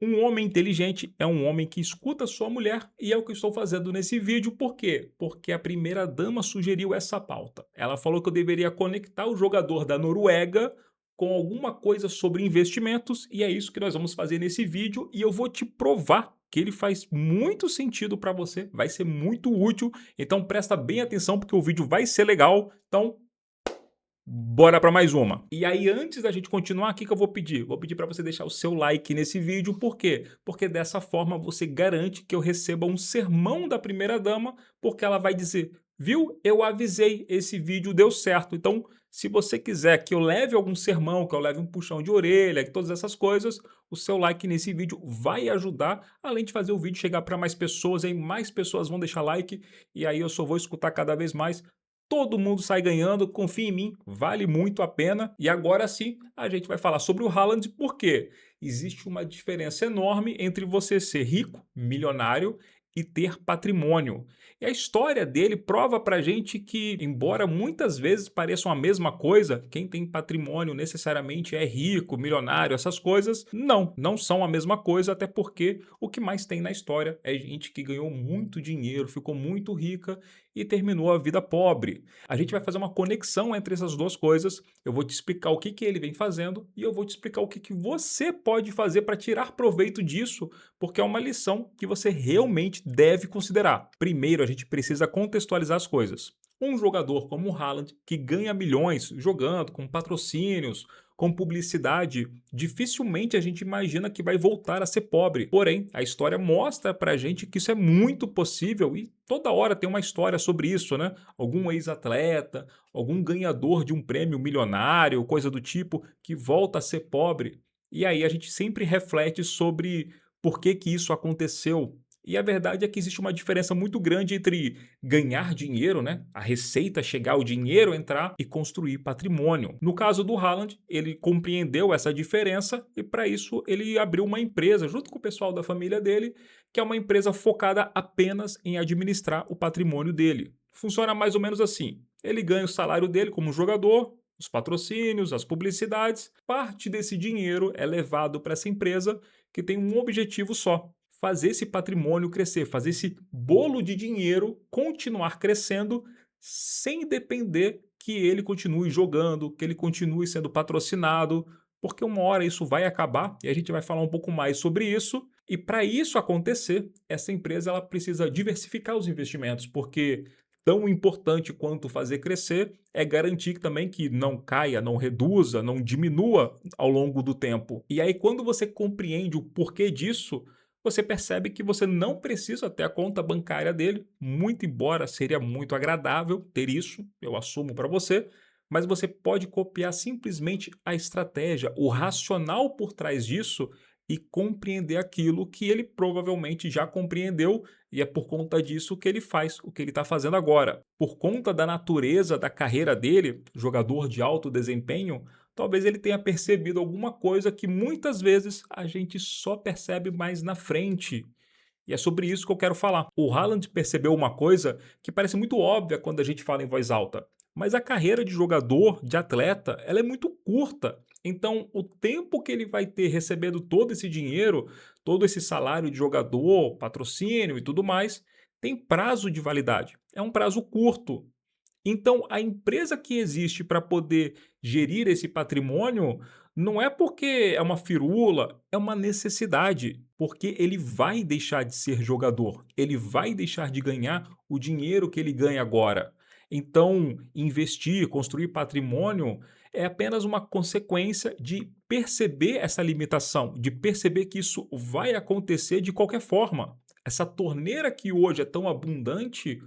Um homem inteligente é um homem que escuta sua mulher e é o que eu estou fazendo nesse vídeo. Por quê? Porque a primeira dama sugeriu essa pauta. Ela falou que eu deveria conectar o jogador da Noruega com alguma coisa sobre investimentos e é isso que nós vamos fazer nesse vídeo e eu vou te provar que ele faz muito sentido para você, vai ser muito útil. Então presta bem atenção porque o vídeo vai ser legal. Então bora para mais uma. E aí, antes da gente continuar, o que eu vou pedir? Vou pedir para você deixar o seu like nesse vídeo, por quê? Porque dessa forma você garante que eu receba um sermão da primeira dama, porque ela vai dizer, viu? Eu avisei, esse vídeo deu certo. Então, se você quiser que eu leve algum sermão, que eu leve um puxão de orelha, que todas essas coisas, o seu like nesse vídeo vai ajudar, além de fazer o vídeo chegar para mais pessoas, aí mais pessoas vão deixar like, e aí eu só vou escutar cada vez mais. Todo mundo sai ganhando, confia em mim, vale muito a pena. E agora sim, a gente vai falar sobre o Haaland, porque existe uma diferença enorme entre você ser rico, milionário e ter patrimônio. E a história dele prova pra gente que, embora muitas vezes pareçam a mesma coisa, quem tem patrimônio necessariamente é rico, milionário, essas coisas, não são a mesma coisa, até porque o que mais tem na história é gente que ganhou muito dinheiro, ficou muito rica e terminou a vida pobre. A gente vai fazer uma conexão entre essas duas coisas. Eu vou te explicar o que que ele vem fazendo e eu vou te explicar o que que você pode fazer para tirar proveito disso, porque é uma lição que você realmente deve considerar. Primeiro, a gente precisa contextualizar as coisas. Um jogador como o Haaland, que ganha milhões jogando, com patrocínios, com publicidade, dificilmente a gente imagina que vai voltar a ser pobre. Porém, a história mostra pra gente que isso é muito possível e toda hora tem uma história sobre isso, né? Algum ex-atleta, algum ganhador de um prêmio milionário, coisa do tipo, que volta a ser pobre. E aí a gente sempre reflete sobre por que que isso aconteceu. E a verdade é que existe uma diferença muito grande entre ganhar dinheiro, né, a receita chegar, o dinheiro entrar e construir patrimônio. No caso do Haaland, ele compreendeu essa diferença e para isso ele abriu uma empresa junto com o pessoal da família dele, que é uma empresa focada apenas em administrar o patrimônio dele. Funciona mais ou menos assim: ele ganha o salário dele como jogador, os patrocínios, as publicidades, parte desse dinheiro é levado para essa empresa que tem um objetivo só: fazer esse patrimônio crescer, fazer esse bolo de dinheiro continuar crescendo sem depender que ele continue jogando, que ele continue sendo patrocinado, porque uma hora isso vai acabar e a gente vai falar um pouco mais sobre isso. E para isso acontecer, essa empresa ela precisa diversificar os investimentos, porque tão importante quanto fazer crescer é garantir também que não caia, não reduza, não diminua ao longo do tempo. E aí, quando você compreende o porquê disso, você percebe que você não precisa ter a conta bancária dele, muito embora seria muito agradável ter isso, eu assumo para você, mas você pode copiar simplesmente a estratégia, o racional por trás disso e compreender aquilo que ele provavelmente já compreendeu e é por conta disso que ele faz o que ele está fazendo agora. Por conta da natureza da carreira dele, jogador de alto desempenho, talvez ele tenha percebido alguma coisa que muitas vezes a gente só percebe mais na frente. E é sobre isso que eu quero falar. O Haaland percebeu uma coisa que parece muito óbvia quando a gente fala em voz alta, mas a carreira de jogador, de atleta, ela é muito curta. Então, o tempo que ele vai ter recebendo todo esse dinheiro, todo esse salário de jogador, patrocínio e tudo mais, tem prazo de validade. É um prazo curto. Então, a empresa que existe para poder gerir esse patrimônio não é porque é uma firula, é uma necessidade, porque ele vai deixar de ser jogador, ele vai deixar de ganhar o dinheiro que ele ganha agora. Então, investir, construir patrimônio é apenas uma consequência de perceber essa limitação, de perceber que isso vai acontecer de qualquer forma. Essa torneira que hoje é tão abundante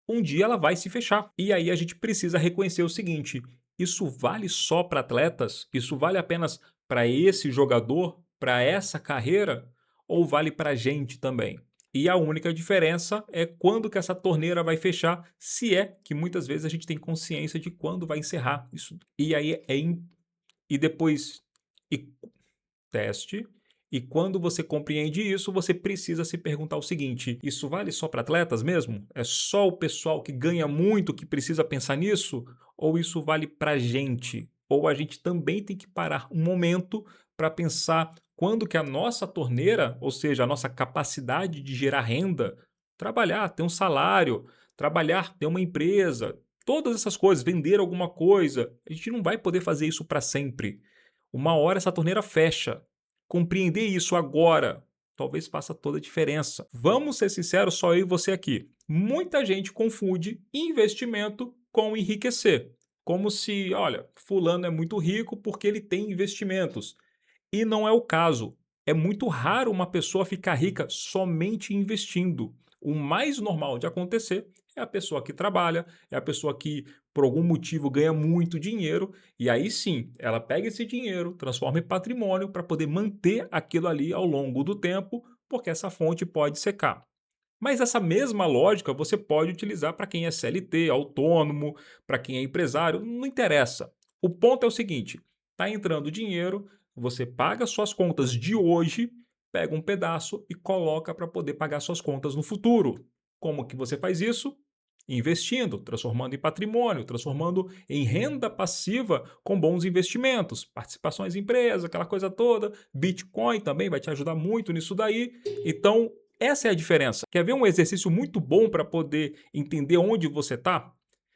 um dia ela vai se fechar. E aí a gente precisa reconhecer o seguinte: isso vale só para atletas? Isso vale apenas para esse jogador, para essa carreira? Ou vale para a gente também? E a única diferença é quando que essa torneira vai fechar, se é que muitas vezes a gente tem consciência de quando vai encerrar isso. E aí e depois e teste. E quando você compreende isso, você precisa se perguntar o seguinte: isso vale só para atletas mesmo? É só o pessoal que ganha muito que precisa pensar nisso? Ou isso vale para gente? Ou a gente também tem que parar um momento para pensar quando que a nossa torneira, ou seja, a nossa capacidade de gerar renda, trabalhar, ter um salário, trabalhar, ter uma empresa, todas essas coisas, vender alguma coisa, a gente não vai poder fazer isso para sempre. Uma hora essa torneira fecha. Compreender isso agora talvez faça toda a diferença. Vamos ser sinceros, só eu e você aqui. Muita gente confunde investimento com enriquecer. Como se, olha, fulano é muito rico porque ele tem investimentos. E não é o caso. É muito raro uma pessoa ficar rica somente investindo. O mais normal de acontecer é a pessoa que trabalha, é a pessoa que por algum motivo ganha muito dinheiro e aí sim, ela pega esse dinheiro, transforma em patrimônio para poder manter aquilo ali ao longo do tempo, porque essa fonte pode secar. Mas essa mesma lógica você pode utilizar para quem é CLT, autônomo, para quem é empresário, não interessa. O ponto é o seguinte: está entrando dinheiro, você paga suas contas de hoje, pega um pedaço e coloca para poder pagar suas contas no futuro. Como que você faz isso? Investindo, transformando em patrimônio, transformando em renda passiva com bons investimentos, participações em empresa, aquela coisa toda. Bitcoin também vai te ajudar muito nisso daí. Então, essa é a diferença. Quer ver um exercício muito bom para poder entender onde você está?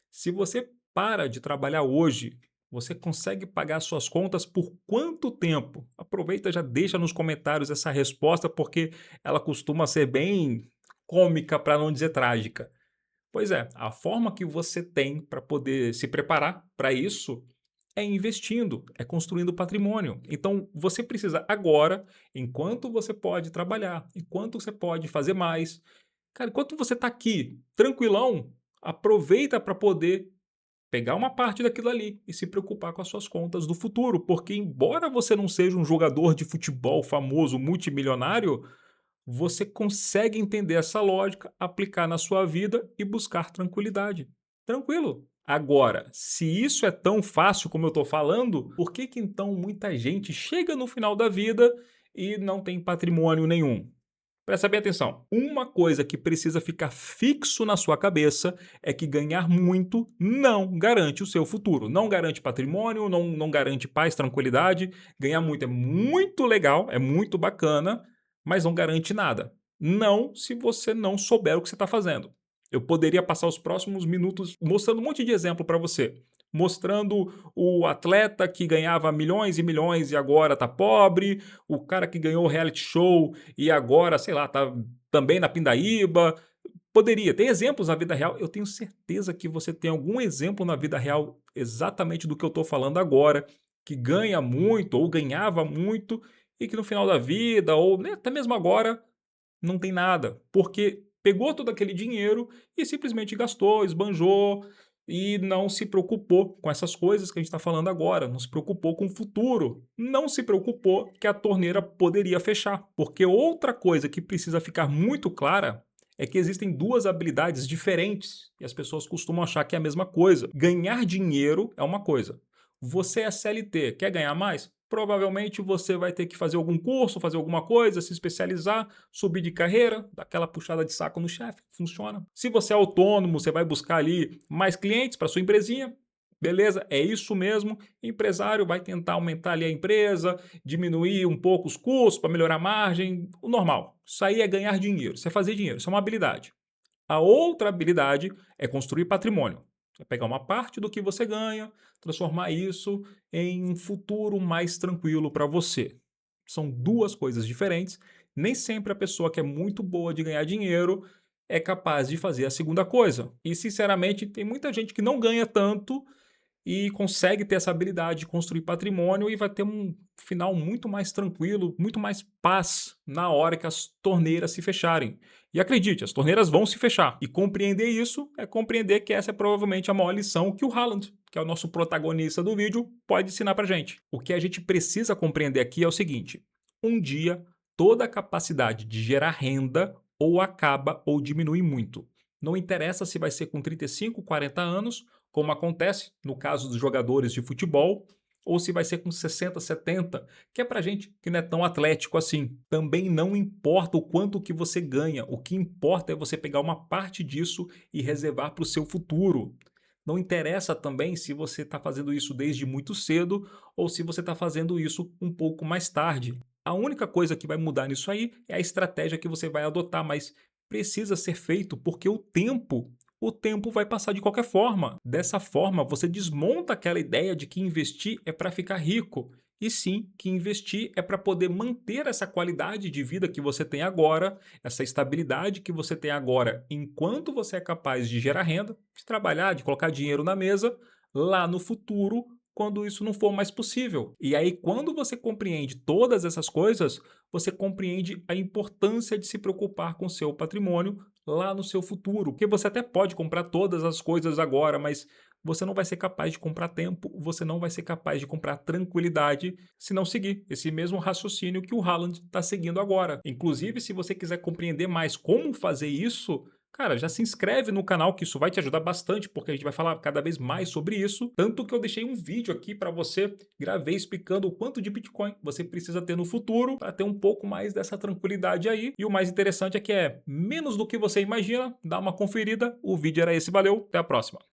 Se você para de trabalhar hoje, você consegue pagar suas contas por quanto tempo? Aproveita e já deixa nos comentários essa resposta, porque ela costuma ser bem cômica, para não dizer trágica. Pois é, a forma que você tem para poder se preparar para isso é investindo, é construindo patrimônio. Então, você precisa agora, enquanto você pode trabalhar, enquanto você pode fazer mais, cara, enquanto você está aqui tranquilão, aproveita para poder pegar uma parte daquilo ali e se preocupar com as suas contas do futuro, porque embora você não seja um jogador de futebol famoso, multimilionário, você consegue entender essa lógica, aplicar na sua vida e buscar tranquilidade. Tranquilo. Agora, se isso é tão fácil como eu estou falando, por que que então muita gente chega no final da vida e não tem patrimônio nenhum? Presta bem atenção. Uma coisa que precisa ficar fixo na sua cabeça é que ganhar muito não garante o seu futuro. Não garante patrimônio, não garante paz, tranquilidade. Ganhar muito é muito legal, é muito bacana, mas não garante nada. Não se você não souber o que você está fazendo. Eu poderia passar os próximos minutos mostrando um monte de exemplo para você. Mostrando o atleta que ganhava milhões e milhões e agora está pobre, o cara que ganhou o reality show e agora, sei lá, tá também na pindaíba. Poderia, tem exemplos na vida real. Eu tenho certeza que você tem algum exemplo na vida real exatamente do que eu estou falando agora, que ganha muito ou ganhava muito e que no final da vida ou né, até mesmo agora não tem nada, porque pegou todo aquele dinheiro e simplesmente gastou, esbanjou e não se preocupou com essas coisas que a gente está falando agora, não se preocupou com o futuro, não se preocupou que a torneira poderia fechar, porque outra coisa que precisa ficar muito clara é que existem duas habilidades diferentes e as pessoas costumam achar que é a mesma coisa. Ganhar dinheiro é uma coisa. Você é CLT, quer ganhar mais? Provavelmente você vai ter que fazer algum curso, fazer alguma coisa, se especializar, subir de carreira, dar aquela puxada de saco no chefe, funciona. Se você é autônomo, você vai buscar ali mais clientes para sua empresinha, beleza, é isso mesmo. Empresário vai tentar aumentar ali a empresa, diminuir um pouco os custos para melhorar a margem, o normal. Isso aí é ganhar dinheiro, isso é fazer dinheiro, isso é uma habilidade. A outra habilidade é construir patrimônio. É pegar uma parte do que você ganha, transformar isso em um futuro mais tranquilo para você. São duas coisas diferentes. Nem sempre a pessoa que é muito boa de ganhar dinheiro é capaz de fazer a segunda coisa. E, sinceramente, tem muita gente que não ganha tanto e consegue ter essa habilidade de construir patrimônio e vai ter um final muito mais tranquilo, muito mais paz na hora que as torneiras se fecharem. E acredite, as torneiras vão se fechar. E compreender isso é compreender que essa é provavelmente a maior lição que o Haaland, que é o nosso protagonista do vídeo, pode ensinar pra gente. O que a gente precisa compreender aqui é o seguinte: um dia toda a capacidade de gerar renda ou acaba ou diminui muito. Não interessa se vai ser com 35, 40 anos, como acontece no caso dos jogadores de futebol, ou se vai ser com 60, 70, que é pra gente que não é tão atlético assim. Também não importa o quanto que você ganha, o que importa é você pegar uma parte disso e reservar para o seu futuro. Não interessa também se você está fazendo isso desde muito cedo ou se você está fazendo isso um pouco mais tarde. A única coisa que vai mudar nisso aí é a estratégia que você vai adotar, mas precisa ser feito porque o tempo vai passar de qualquer forma. Dessa forma, você desmonta aquela ideia de que investir é para ficar rico. E sim, que investir é para poder manter essa qualidade de vida que você tem agora, essa estabilidade que você tem agora, enquanto você é capaz de gerar renda, de trabalhar, de colocar dinheiro na mesa, lá no futuro, quando isso não for mais possível. E aí, quando você compreende todas essas coisas, você compreende a importância de se preocupar com o seu patrimônio lá no seu futuro. Porque você até pode comprar todas as coisas agora, mas você não vai ser capaz de comprar tempo, você não vai ser capaz de comprar tranquilidade se não seguir esse mesmo raciocínio que o Haaland está seguindo agora. Inclusive, se você quiser compreender mais como fazer isso, cara, já se inscreve no canal que isso vai te ajudar bastante, porque a gente vai falar cada vez mais sobre isso. Tanto que eu deixei um vídeo aqui para você, gravei explicando o quanto de Bitcoin você precisa ter no futuro para ter um pouco mais dessa tranquilidade aí. E o mais interessante é que é menos do que você imagina. Dá uma conferida. O vídeo era esse, valeu, até a próxima.